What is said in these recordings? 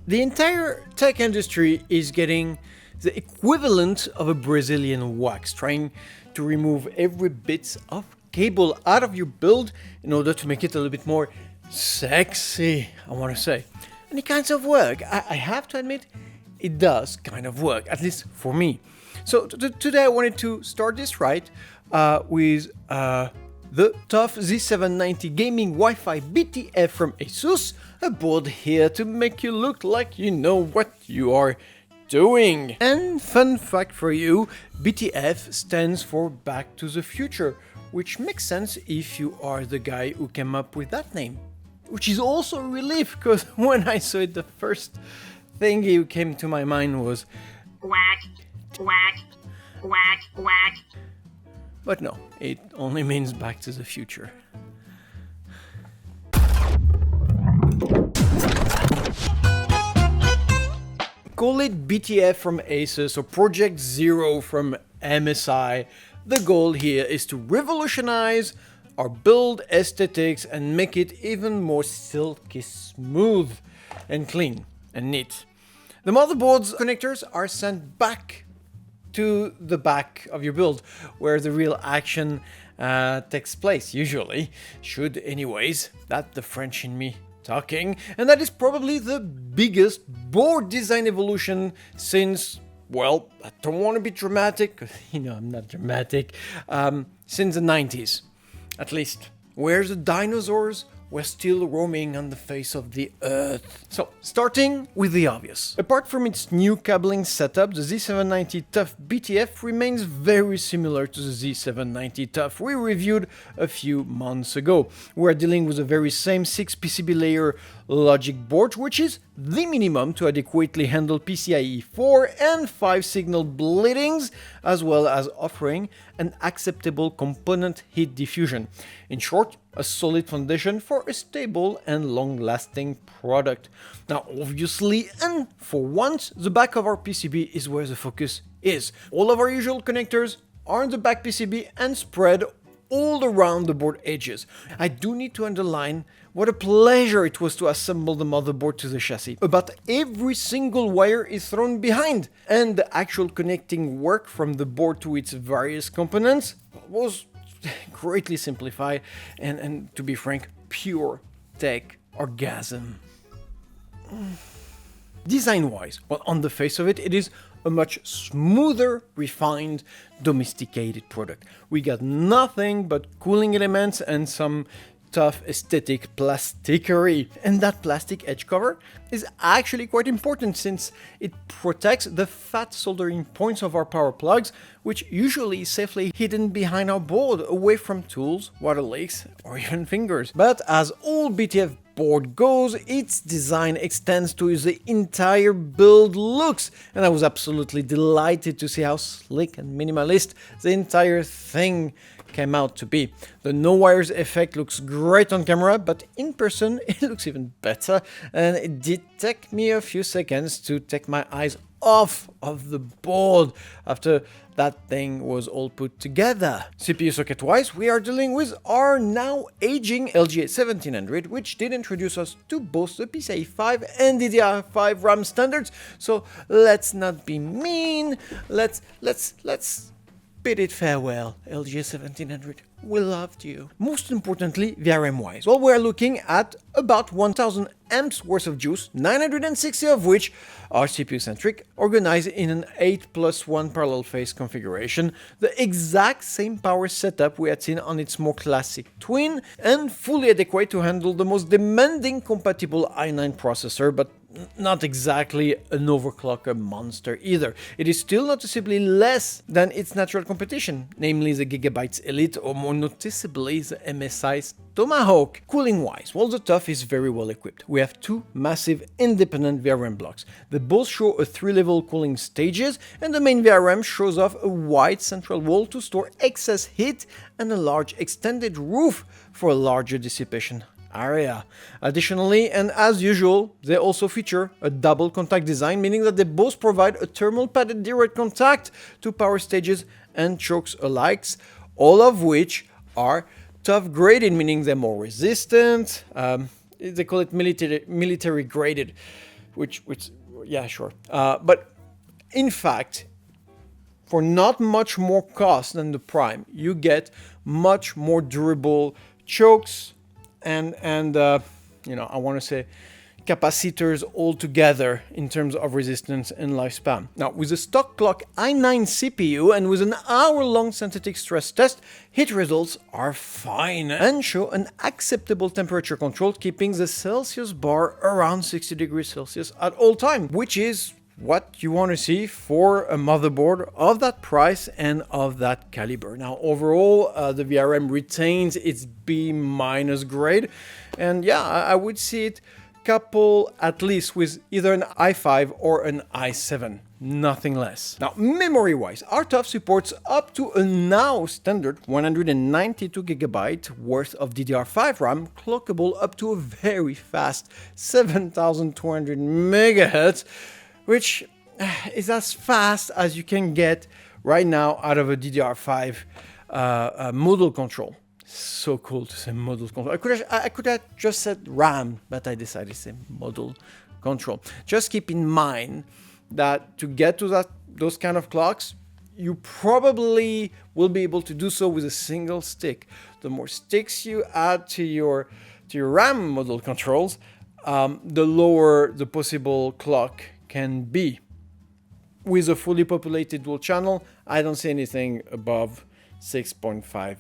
The entire tech industry is getting the equivalent of a Brazilian wax, trying to remove every bit of cable out of your build in order to make it a little bit more sexy, I want to say. And it kind of works. I have to admit, it does kind of work, at least for me. So today I wanted to start this right with the TUF Z790 Gaming Wi-Fi BTF from ASUS, a board here to make you look like you know what you are doing. And fun fact for you, BTF stands for Back to the Future, which makes sense if you are the guy who came up with that name. Which is also a relief, because when I saw it, the first thing that came to my mind was whack, whack, whack, whack. But no, it only means Back to the Future. Call it BTF from ASUS or Project Zero from MSI. The goal here is to revolutionize our build aesthetics and make it even more silky smooth and clean and neat. The motherboard's connectors are sent back to the back of your build, where the real action takes place, usually. Should anyways, that's the French in me talking, and that is probably the biggest board design evolution since, well, I don't want to be dramatic, because I'm not dramatic, since the 90s, at least, where the dinosaurs were still roaming on the face of the earth. So, starting with the obvious. Apart from its new cabling setup, the Z790 TUF BTF remains very similar to the Z790 TUF we reviewed a few months ago. We're dealing with the very same 6 PCB layer logic board, which is the minimum to adequately handle PCIe 4 and 5 signal bleedings, as well as offering an acceptable component heat diffusion. In short, a solid foundation for a stable and long-lasting product. Now, obviously, and for once, the back of our PCB is where the focus is. All of our usual connectors are on the back PCB and spread all around the board edges. I do need to underline what a pleasure it was to assemble the motherboard to the chassis. About every single wire is thrown behind, and the actual connecting work from the board to its various components was greatly simplified and to be frank, pure tech orgasm. Design-wise, well, on the face of it, it is a much smoother, refined, domesticated product. We got nothing but cooling elements and some tough aesthetic plasticery. And that plastic edge cover is actually quite important since it protects the fat soldering points of our power plugs, which usually is safely hidden behind our board, away from tools, water leaks, or even fingers. But as all BTF board goes, its design extends to the entire build looks, and I was absolutely delighted to see how slick and minimalist the entire thing came out to be. The no wires effect looks great on camera, but in person it looks even better, and it did take me a few seconds to take my eyes off of the board after that thing was all put together. CPU socket wise, we are dealing with our now aging LGA 1700, which did introduce us to both the PCIe 5 and DDR5 RAM standards, so let's not be mean, let's bid it farewell, LGA 1700. We loved you. Most importantly, VRM wise, well, we're looking at about 1000 amps worth of juice, 960 of which are CPU centric, organized in an 8+1 parallel phase configuration, the exact same power setup we had seen on its more classic twin, and fully adequate to handle the most demanding compatible i9 processor, but not exactly an overclocker monster either. It is still noticeably less than its natural competition, namely the Gigabytes Elite, or more noticeably the MSI's Tomahawk. Cooling wise, well, the TUF is very well equipped. We have two massive independent VRM blocks. They both show a 3-level cooling stages, and the main VRM shows off a wide central wall to store excess heat and a large extended roof for a larger dissipation area. Additionally, and as usual, they also feature a double contact design, meaning that they both provide a thermal padded direct contact to power stages and chokes alike, all of which are TUF graded, meaning they're more resistant. They call it military graded. which yeah, sure. But in fact, for not much more cost than the Prime, you get much more durable chokes and you know, I want to say capacitors altogether in terms of resistance and lifespan. Now, with a stock clock i9 CPU and with an hour-long synthetic stress test, heat results are fine and show an acceptable temperature control, keeping the Celsius bar around 60 degrees Celsius at all time, which is what you want to see for a motherboard of that price and of that caliber. Now, overall, the VRM retains its B- grade, and yeah, I would see it couple at least with either an i5 or an i7, nothing less. Now, memory-wise, our TUF supports up to a now standard 192GB worth of DDR5 RAM, clockable up to a very fast 7200 MHz, which is as fast as you can get right now out of a DDR5 module control. So cool to say module control. I could have just said RAM, but I decided to say module control. Just keep in mind that to get to those kind of clocks, you probably will be able to do so with a single stick. The more sticks you add to your RAM module controls, the lower the possible clock can be. With a fully populated dual channel, I don't see anything above 6.5,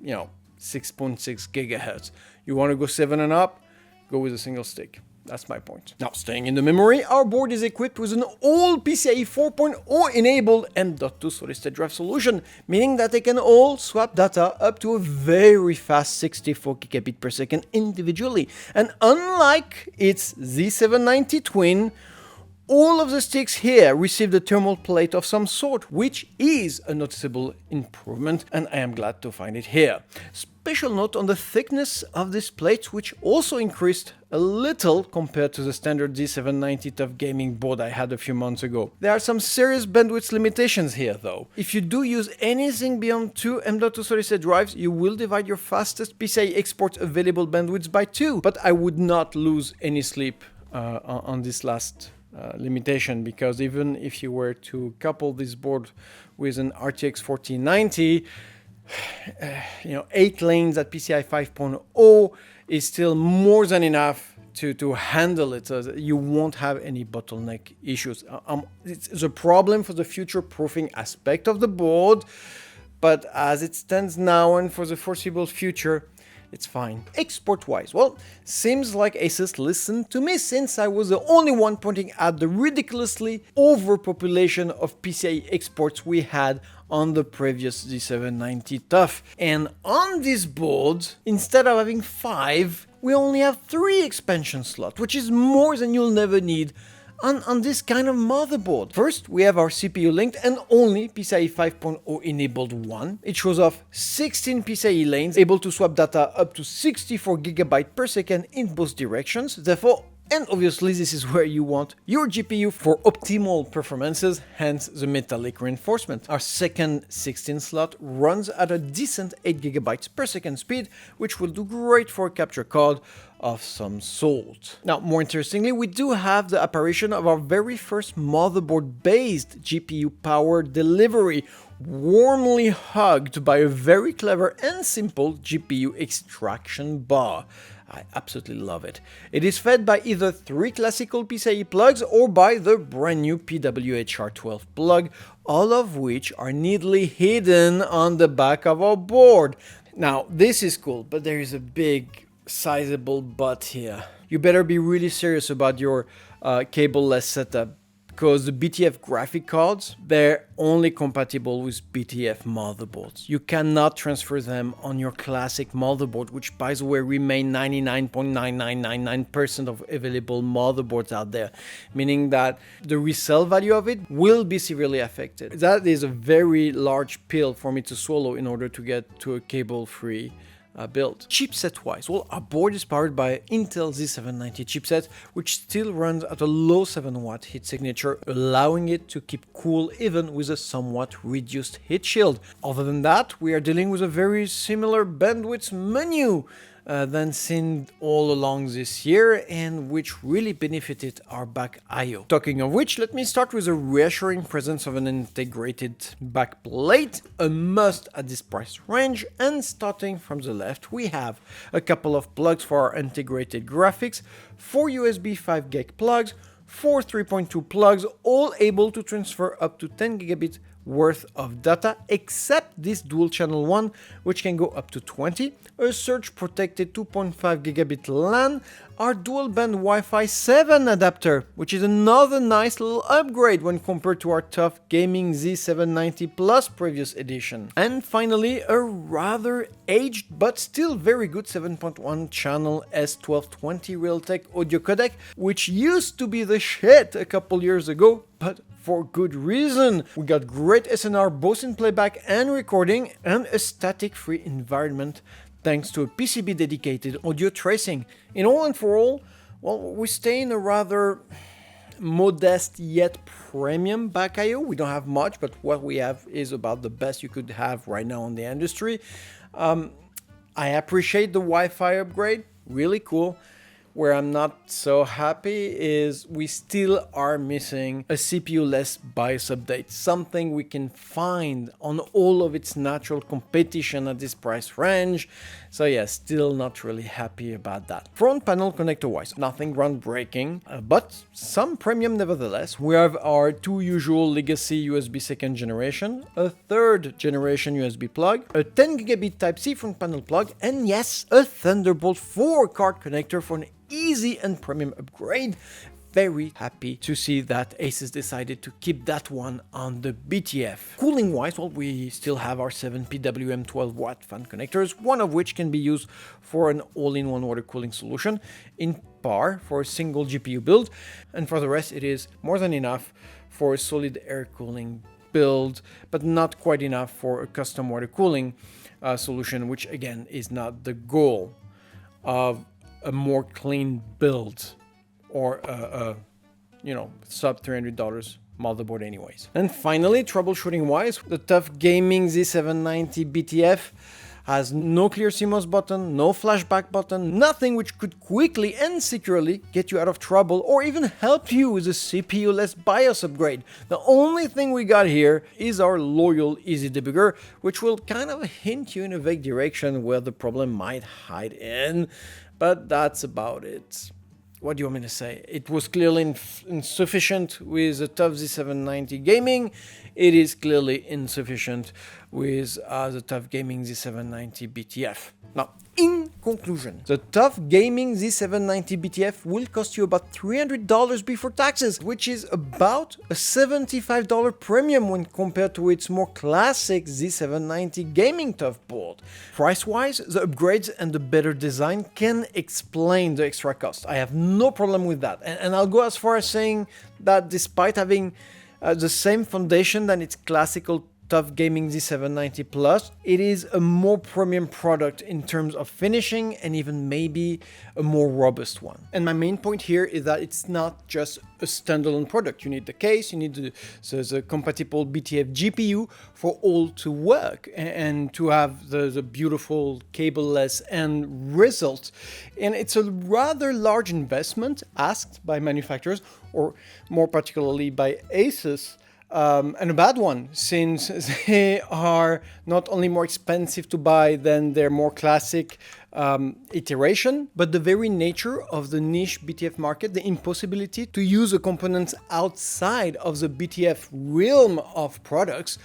you know, 6.6 gigahertz. You want to go 7 and up, go with a single stick. That's my point. Now, staying in the memory, our board is equipped with an all PCIe 4.0 enabled M.2 solid-state drive solution, meaning that they can all swap data up to a very fast 64 gigabit per second individually. And unlike its Z790 twin, all of the sticks here received a thermal plate of some sort, which is a noticeable improvement, and I am glad to find it here. Special note on the thickness of this plate, which also increased a little compared to the standard Z790 TUF Gaming board I had a few months ago. There are some serious bandwidth limitations here though. If you do use anything beyond 2 M.2 solid-state drives, you will divide your fastest PCIe export available bandwidths by 2, but I would not lose any sleep on this last limitation, because even if you were to couple this board with an RTX 4090, you know, 8 lanes at PCIe 5.0 is still more than enough to handle it. So you won't have any bottleneck issues. It's a problem for the future proofing aspect of the board, but as it stands now and for the foreseeable future, it's fine. Export-wise, well, seems like ASUS listened to me, since I was the only one pointing at the ridiculously overpopulation of PCIe exports we had on the previous Z790 TUF. And on this board, instead of having 5, we only have 3 expansion slots, which is more than you'll never need on this kind of motherboard. First, we have our CPU linked and only PCIe 5.0 enabled one. It shows off 16 PCIe lanes, able to swap data up to 64 GB per second in both directions. Therefore, and obviously this is where you want your GPU for optimal performances, hence the metallic reinforcement. Our second 16 slot runs at a decent 8 GB per second speed, which will do great for a capture card of some sort. Now, more interestingly, we do have the apparition of our very first motherboard-based GPU power delivery, warmly hugged by a very clever and simple GPU extraction bar. I absolutely love it. It is fed by either 3 classical PCIe plugs or by the brand new PWHR12 plug, all of which are neatly hidden on the back of our board. Now, this is cool, but there is a big sizable but here. You better be really serious about your cable-less setup, because the BTF graphic cards, they're only compatible with BTF motherboards. You cannot transfer them on your classic motherboard, which, by the way, remain 99.9999% of available motherboards out there, meaning that the resale value of it will be severely affected. That is a very large pill for me to swallow in order to get to a cable-free build. Chipset-wise, well, our board is powered by Intel Z790 chipset, which still runs at a low 7-watt heat signature, allowing it to keep cool even with a somewhat reduced heat shield. Other than that, we are dealing with a very similar bandwidth menu than seen all along this year, and which really benefited our back I/O. Talking of which, let me start with a reassuring presence of an integrated back plate, a must at this price range. And starting from the left, we have a couple of plugs for our integrated graphics, 4 USB 5 gig plugs, 4 3.2 plugs, all able to transfer up to 10 gigabit worth of data, except this dual channel one, which can go up to 20, a surge protected 2.5 gigabit LAN, our dual band Wi-Fi 7 adapter, which is another nice little upgrade when compared to our TUF Gaming Z790 Plus previous edition. And finally, a rather aged but still very good 7.1 channel S1220 Realtek audio codec, which used to be the shit a couple years ago, but for good reason. We got great SNR both in playback and recording, and a static-free environment thanks to a PCB dedicated audio tracing. In all and for all, well, we stay in a rather modest yet premium back I/O. We don't have much, but what we have is about the best you could have right now in the industry. I appreciate the Wi-Fi upgrade, really cool. Where I'm not so happy is we still are missing a CPU-less BIOS update, something we can find on all of its natural competition at this price range. So yeah, still not really happy about that. Front panel connector-wise, nothing groundbreaking, but some premium nevertheless. We have our two usual legacy USB second generation, a third generation USB plug, a 10 gigabit Type-C front panel plug, and yes, a Thunderbolt 4 card connector for an easy and premium upgrade. Very happy to see that ASUS decided to keep that one on the BTF. Cooling wise, well, we still have our 7 PWM 12 watt fan connectors, one of which can be used for an all-in-one water cooling solution in par for a single GPU build, and for the rest it is more than enough for a solid air cooling build, but not quite enough for a custom water cooling solution, which again is not the goal of a more clean build or a sub $300 motherboard anyways. And finally, troubleshooting wise, the TUF Gaming Z790-BTF has no clear CMOS button, no flashback button, nothing which could quickly and securely get you out of trouble or even help you with a CPU-less BIOS upgrade. The only thing we got here is our loyal Easy Debugger, which will kind of hint you in a vague direction where the problem might hide in, but that's about it. What do you want me to say? It was clearly insufficient with the TUF Z790 Gaming. It is clearly insufficient with the TUF Gaming Z790-BTF. Now, in conclusion, the TUF Gaming Z790-BTF will cost you about $300 before taxes, which is about a $75 premium when compared to its more classic Z790 gaming TUF board. Price-wise, the upgrades and the better design can explain the extra cost. I have no problem with that. And I'll go as far as saying that despite having the same foundation than its classical TUF Gaming Z790 Plus, it is a more premium product in terms of finishing and even maybe a more robust one. And my main point here is that it's not just a standalone product. You need the case, you need the compatible BTF GPU for all to work and to have the beautiful cable-less end result. And it's a rather large investment asked by manufacturers, or more particularly by ASUS, and a bad one, since they are not only more expensive to buy than their more classic iteration, but the very nature of the niche BTF market, the impossibility to use the components outside of the BTF realm of products,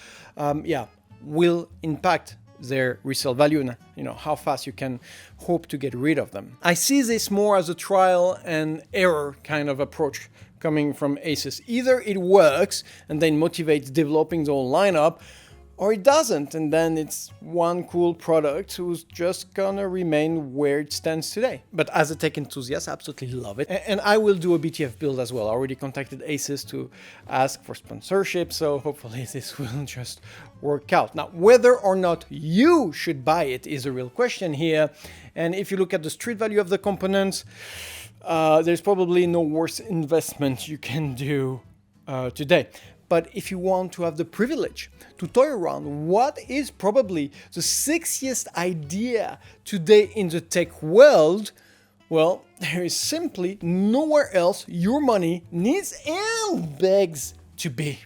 will impact their resale value and how fast you can hope to get rid of them. I see this more as a trial and error kind of approach coming from ASUS. Either it works and then motivates developing the whole lineup, or it doesn't, and then it's one cool product who's just gonna remain where it stands today. But as a tech enthusiast, I absolutely love it. And I will do a BTF build as well. I already contacted ASUS to ask for sponsorship, so hopefully this will just work out. Now, whether or not you should buy it is a real question here. And if you look at the street value of the components, there's probably no worse investment you can do today. But if you want to have the privilege to toy around what is probably the sexiest idea today in the tech world, well, there is simply nowhere else your money needs and begs to be.